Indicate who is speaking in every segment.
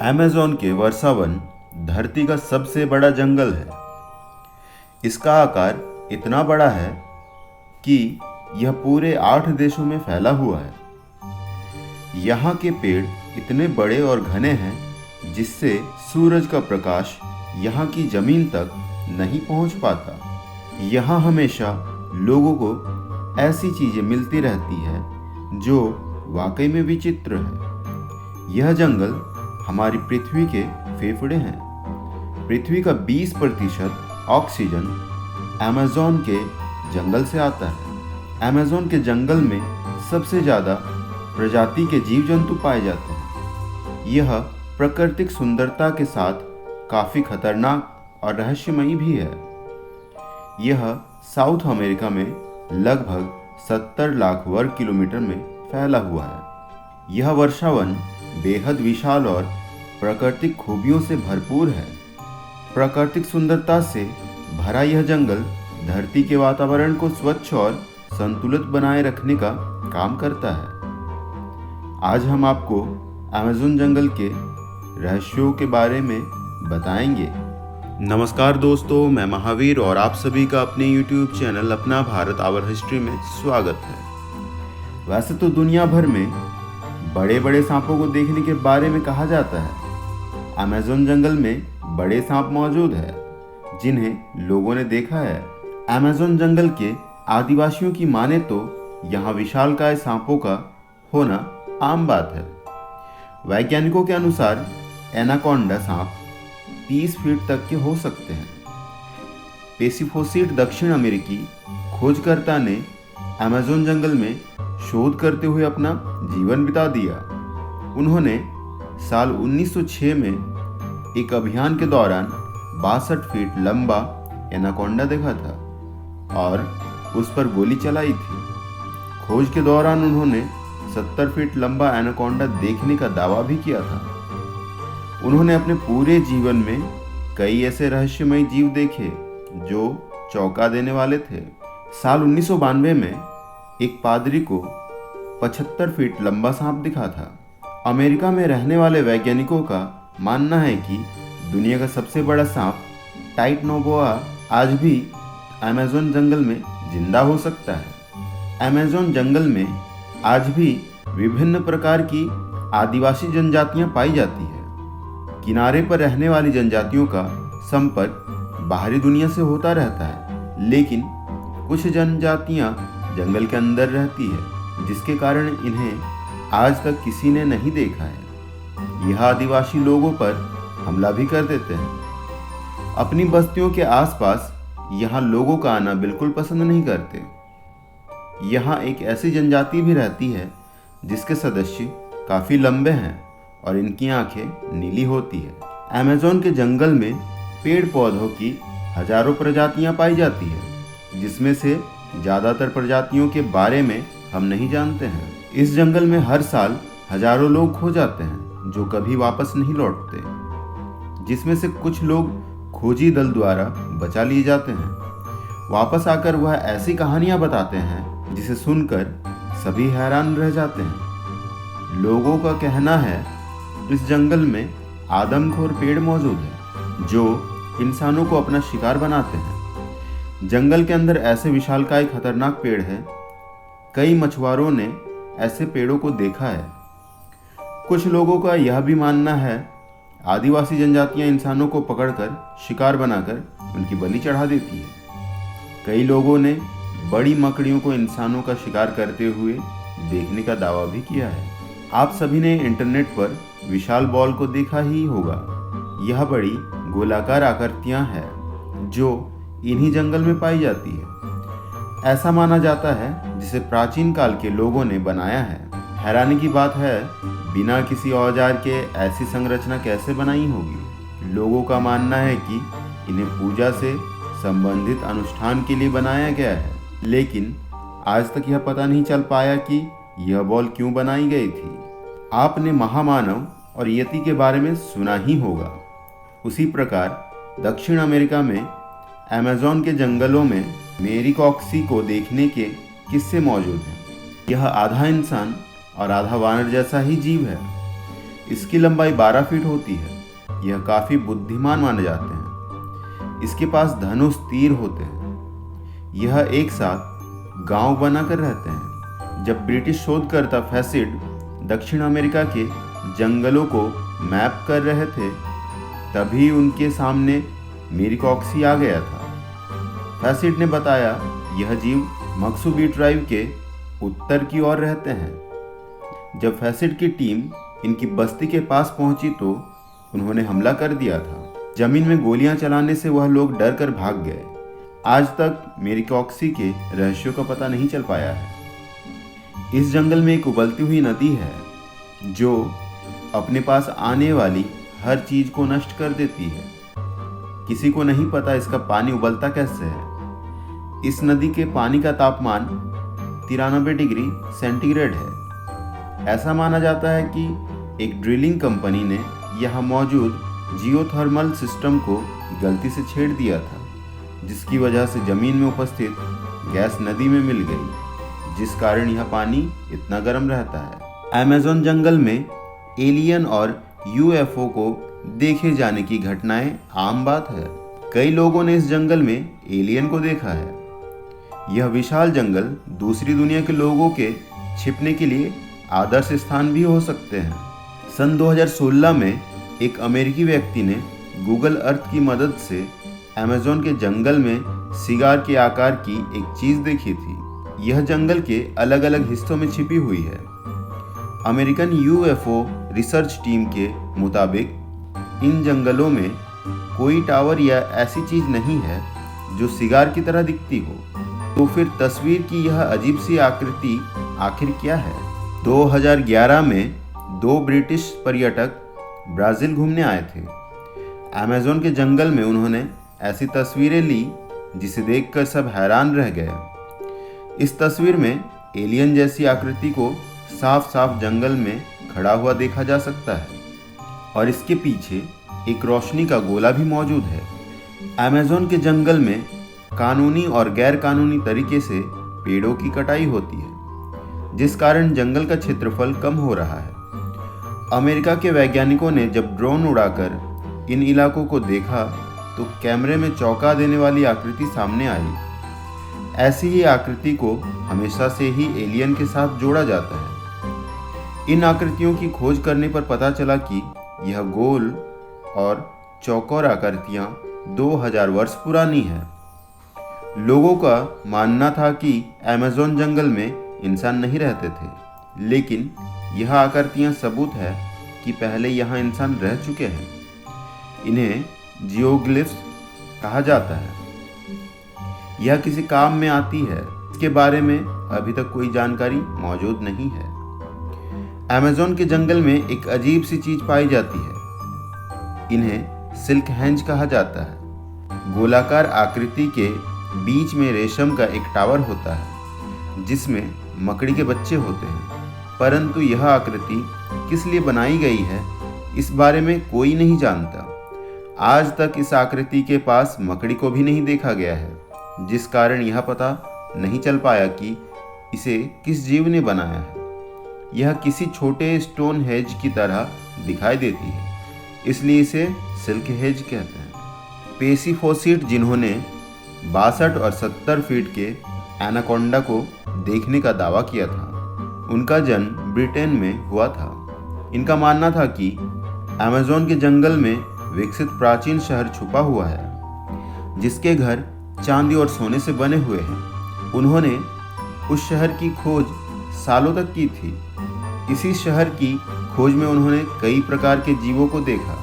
Speaker 1: Amazon के वर्षावन धरती का सबसे बड़ा जंगल है। इसका आकार इतना बड़ा है कि यह पूरे 8 देशों में फैला हुआ है। यहाँ के पेड़ इतने बड़े और घने हैं जिससे सूरज का प्रकाश यहाँ की जमीन तक नहीं पहुँच पाता। यहाँ हमेशा लोगों को ऐसी चीज़ें मिलती रहती है जो वाकई में विचित्र है। यह जंगल हमारी पृथ्वी के फेफड़े हैं। पृथ्वी का 20% ऑक्सीजन अमेज़न के जंगल से आता है। अमेज़न के जंगल में सबसे ज़्यादा प्रजाति के जीव जंतु पाए जाते हैं। यह प्राकृतिक सुंदरता के साथ काफ़ी खतरनाक और रहस्यमयी भी है। यह साउथ अमेरिका में लगभग 70 लाख वर्ग किलोमीटर में फैला हुआ है। यह वर्षावन बेहद विशाल और प्राकृतिक खूबियों से भरपूर है। प्राकृतिक सुंदरता से भरा यह जंगल धरती के वातावरण को स्वच्छ और संतुलित बनाए रखने का काम करता है। आज हम आपको अमेज़न जंगल के रहस्यों के बारे में बताएंगे। नमस्कार दोस्तों, मैं महावीर और आप सभी का अपने YouTube चैनल अपना भारत आवर हिस्ट्री में स्वागत है। वैसे तो दुनिया भर में बड़े बड़े सांपों को देखने के बारे में कहा जाता है। अमेज़न जंगल में बड़े सांप मौजूद है जिन्हें लोगों ने देखा है। अमेज़न जंगल के आदिवासियों की माने तो यहाँ विशालकाय सांपों का होना आम बात है। वैज्ञानिकों के अनुसार एनाकोंडा सांप 30 फीट तक के हो सकते हैं। पेसिफोसिड दक्षिण अमेरिकी खोजकर्ता ने अमेज़न जंगल में शोध करते हुए अपना जीवन बिता दिया। उन्होंने साल 1906 में एक अभियान के दौरान 62 फीट लंबा एनाकोंडा देखा था और उस पर गोली चलाई थी। खोज के दौरान उन्होंने 70 फीट लंबा एनाकोंडा देखने का दावा भी किया था। उन्होंने अपने पूरे जीवन में कई ऐसे रहस्यमय जीव देखे जो चौंका देने वाले थे। साल 1992 में एक पादरी को 75 फीट लंबा सांप दिखा था। अमेरिका में रहने वाले वैज्ञानिकों का मानना है कि दुनिया का सबसे बड़ा सांप टाइटनोबोआ आज भी अमेज़न जंगल में जिंदा हो सकता है। अमेज़न जंगल में आज भी विभिन्न प्रकार की आदिवासी जनजातियां पाई जाती है। किनारे पर रहने वाली जनजातियों का संपर्क बाहरी दुनिया से होता रहता है, लेकिन कुछ जनजातियां जंगल के अंदर रहती है जिसके कारण इन्हें आज तक किसी ने नहीं देखा है। यह आदिवासी लोगों पर हमला भी कर देते हैं। अपनी बस्तियों के आसपास यहाँ लोगों का आना बिल्कुल पसंद नहीं करते। यहाँ एक ऐसी जनजाति भी रहती है जिसके सदस्य काफ़ी लंबे हैं और इनकी आंखें नीली होती है। अमेज़न के जंगल में पेड़ पौधों की हजारों प्रजातियां पाई जाती है, जिसमें से ज़्यादातर प्रजातियों के बारे में हम नहीं जानते हैं। इस जंगल में हर साल हजारों लोग खो जाते हैं जो कभी वापस नहीं लौटते, जिसमें से कुछ लोग खोजी दल द्वारा बचा लिए जाते हैं। वापस आकर वह ऐसी कहानियां बताते हैं जिसे सुनकर सभी हैरान रह जाते हैं। लोगों का कहना है इस जंगल में आदमखोर पेड़ मौजूद है जो इंसानों को अपना शिकार बनाते हैं। जंगल के अंदर ऐसे विशालकाय खतरनाक पेड़ हैं। कई मछुआरों ने ऐसे पेड़ों को देखा है। कुछ लोगों का यह भी मानना है आदिवासी जनजातियां इंसानों को पकड़कर शिकार बनाकर उनकी बलि चढ़ा देती है। कई लोगों ने बड़ी मकड़ियों को इंसानों का शिकार करते हुए देखने का दावा भी किया है। आप सभी ने इंटरनेट पर विशाल बॉल को देखा ही होगा। यह बड़ी गोलाकार आकृतियां हैं जो इन्हीं जंगल में पाई जाती है। ऐसा माना जाता है जिसे प्राचीन काल के लोगों ने बनाया है। हैरानी की बात है, बिना किसी औजार के ऐसी संरचना कैसे बनाई होगी। लोगों का मानना है कि इन्हें पूजा से संबंधित अनुष्ठान के लिए बनाया गया है, लेकिन आज तक यह पता नहीं चल पाया कि यह बॉल क्यों बनाई गई थी। आपने महामानव और यति के बारे में सुना ही होगा। उसी प्रकार दक्षिण अमेरिका में अमेज़न के जंगलों में मेरिकॉक्सी को देखने के किस्से मौजूद हैं। यह आधा इंसान और आधा वानर जैसा ही जीव है। इसकी लंबाई 12 फीट होती है। यह काफ़ी बुद्धिमान माने जाते हैं। इसके पास धनुष तीर होते हैं। यह एक साथ गांव बनाकर रहते हैं। जब ब्रिटिश शोधकर्ता फैसिड दक्षिण अमेरिका के जंगलों को मैप कर रहे थे, तभी उनके सामने मेरिकॉक्सी आ गया था। फैसिड ने बताया, यह जीव मक्सुबी ट्राइब के उत्तर की ओर रहते हैं। जब फैसिड की टीम इनकी बस्ती के पास पहुंची तो उन्होंने हमला कर दिया था। जमीन में गोलियां चलाने से वह लोग डर कर भाग गए। आज तक मेरिकॉक्सी के रहस्यों का पता नहीं चल पाया है। इस जंगल में एक उबलती हुई नदी है जो अपने पास आने वाली हर चीज को नष्ट कर देती है। किसी को नहीं पता इसका पानी उबलता कैसे है। इस नदी के पानी का तापमान 93 डिग्री सेंटीग्रेड है। ऐसा माना जाता है कि एक ड्रिलिंग कंपनी ने यहाँ मौजूद जियोथर्मल सिस्टम को गलती से छेड़ दिया था, जिसकी वजह से जमीन में उपस्थित गैस नदी में मिल गई, जिस कारण यह पानी इतना गर्म रहता है। अमेज़न जंगल में एलियन और यूएफओ को देखे जाने की घटनाएं आम बात है। कई लोगों ने इस जंगल में एलियन को देखा है। यह विशाल जंगल दूसरी दुनिया के लोगों के छिपने के लिए आदर्श स्थान भी हो सकते हैं। सन 2016 में एक अमेरिकी व्यक्ति ने गूगल अर्थ की मदद से अमेज़न के जंगल में सिगार के आकार की एक चीज़ देखी थी। यह जंगल के अलग अलग हिस्सों में छिपी हुई है। अमेरिकन यूएफओ रिसर्च टीम के मुताबिक इन जंगलों में कोई टावर या ऐसी चीज़ नहीं है जो सिगार की तरह दिखती हो। तो फिर तस्वीर की यह अजीब सी आकृति आखिर क्या है? 2011 में 2 ब्रिटिश पर्यटक ब्राज़ील घूमने आए थे। अमेज़न के जंगल में उन्होंने ऐसी तस्वीरें ली जिसे देखकर सब हैरान रह गए। इस तस्वीर में एलियन जैसी आकृति को साफ साफ जंगल में खड़ा हुआ देखा जा सकता है और इसके पीछे एक रोशनी का गोला भी मौजूद है। अमेज़न के जंगल में कानूनी और गैर कानूनी तरीके से पेड़ों की कटाई होती है, जिस कारण जंगल का क्षेत्रफल कम हो रहा है। अमेरिका के वैज्ञानिकों ने जब ड्रोन उड़ाकर इन इलाकों को देखा तो कैमरे में चौंका देने वाली आकृति सामने आई। ऐसी ही आकृति को हमेशा से ही एलियन के साथ जोड़ा जाता है। इन आकृतियों की खोज करने पर पता चला कि यह गोल और चौकोर आकृतियाँ 2000 वर्ष पुरानी हैं। लोगों का मानना था कि अमेज़न जंगल में इंसान नहीं रहते थे, लेकिन यह आकृतियाँ सबूत है कि पहले यहाँ इंसान रह चुके हैं। इन्हें जियोग्लिफ्स कहा जाता है। यह किसी काम में आती है, इसके बारे में अभी तक कोई जानकारी मौजूद नहीं है। अमेज़न के जंगल में एक अजीब सी चीज पाई जाती है। इन्हें सिल्क हेंज कहा जाता है। गोलाकार आकृति के बीच में रेशम का एक टावर होता है जिसमें मकड़ी के बच्चे होते हैं, परंतु यह आकृति किस लिए बनाई गई है इस बारे में कोई नहीं जानता। आज तक इस आकृति के पास मकड़ी को भी नहीं देखा गया है, जिस कारण यह पता नहीं चल पाया कि इसे किस जीव ने बनाया है। यह किसी छोटे स्टोन हेज की तरह दिखाई देती है, इसलिए इसे सिल्क हेज कहते हैं। पेसिफोसिट, जिन्होंने 62 और 70 फीट के एनाकोंडा को देखने का दावा किया था, उनका जन्म ब्रिटेन में हुआ था। इनका मानना था कि अमेज़न के जंगल में विकसित प्राचीन शहर छुपा हुआ है जिसके घर चांदी और सोने से बने हुए हैं। उन्होंने उस शहर की खोज सालों तक की थी। इसी शहर की खोज में उन्होंने कई प्रकार के जीवों को देखा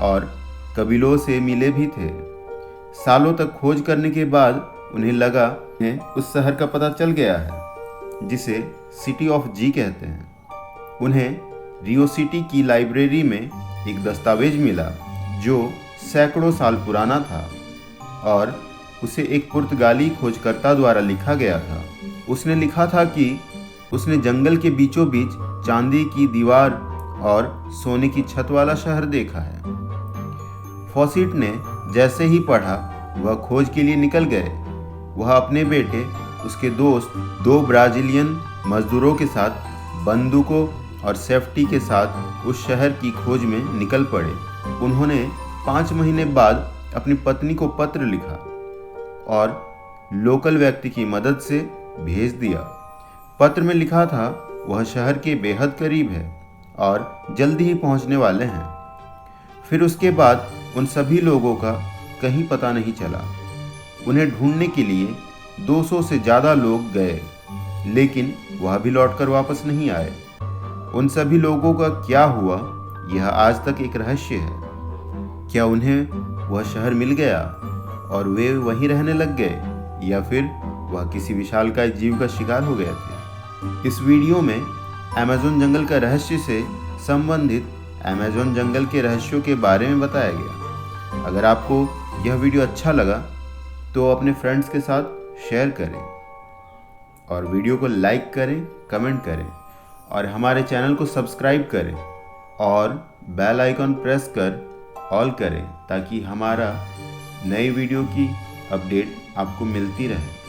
Speaker 1: और कबीलों से मिले भी थे। सालों तक खोज करने के बाद उन्हें लगा कि उस शहर का पता चल गया है जिसे सिटी ऑफ जी कहते हैं। उन्हें रियो सिटी की लाइब्रेरी में एक दस्तावेज मिला जो सैकड़ों साल पुराना था और उसे एक पुर्तगाली खोजकर्ता द्वारा लिखा गया था। उसने लिखा था कि उसने जंगल के बीचों बीच चांदी की दीवार और सोने की छत वाला शहर देखा है। फॉसिट ने जैसे ही पढ़ा वह खोज के लिए निकल गए। वह अपने बेटे, उसके दोस्त, 2 ब्राजीलियन मजदूरों के साथ बंदूकों और सेफ्टी के साथ उस शहर की खोज में निकल पड़े। उन्होंने 5 महीने बाद अपनी पत्नी को पत्र लिखा और लोकल व्यक्ति की मदद से भेज दिया। पत्र में लिखा था वह शहर के बेहद करीब है और जल्दी ही पहुंचने वाले हैं। फिर उसके बाद उन सभी लोगों का कहीं पता नहीं चला। उन्हें ढूंढने के लिए 200 से ज़्यादा लोग गए, लेकिन वह भी लौटकर वापस नहीं आए। उन सभी लोगों का क्या हुआ, यह आज तक एक रहस्य है। क्या उन्हें वह शहर मिल गया और वे वहीं रहने लग गए, या फिर वह किसी विशालकाय जीव का शिकार हो गए थे? इस वीडियो में अमेज़न जंगल का रहस्य से संबंधित अमेज़न जंगल के रहस्यों के बारे में बताया गया। अगर आपको यह वीडियो अच्छा लगा तो अपने फ्रेंड्स के साथ शेयर करें और वीडियो को लाइक करें, कमेंट करें और हमारे चैनल को सब्सक्राइब करें और बेल आइकन प्रेस कर ऑल करें ताकि हमारा नई वीडियो की अपडेट आपको मिलती रहे।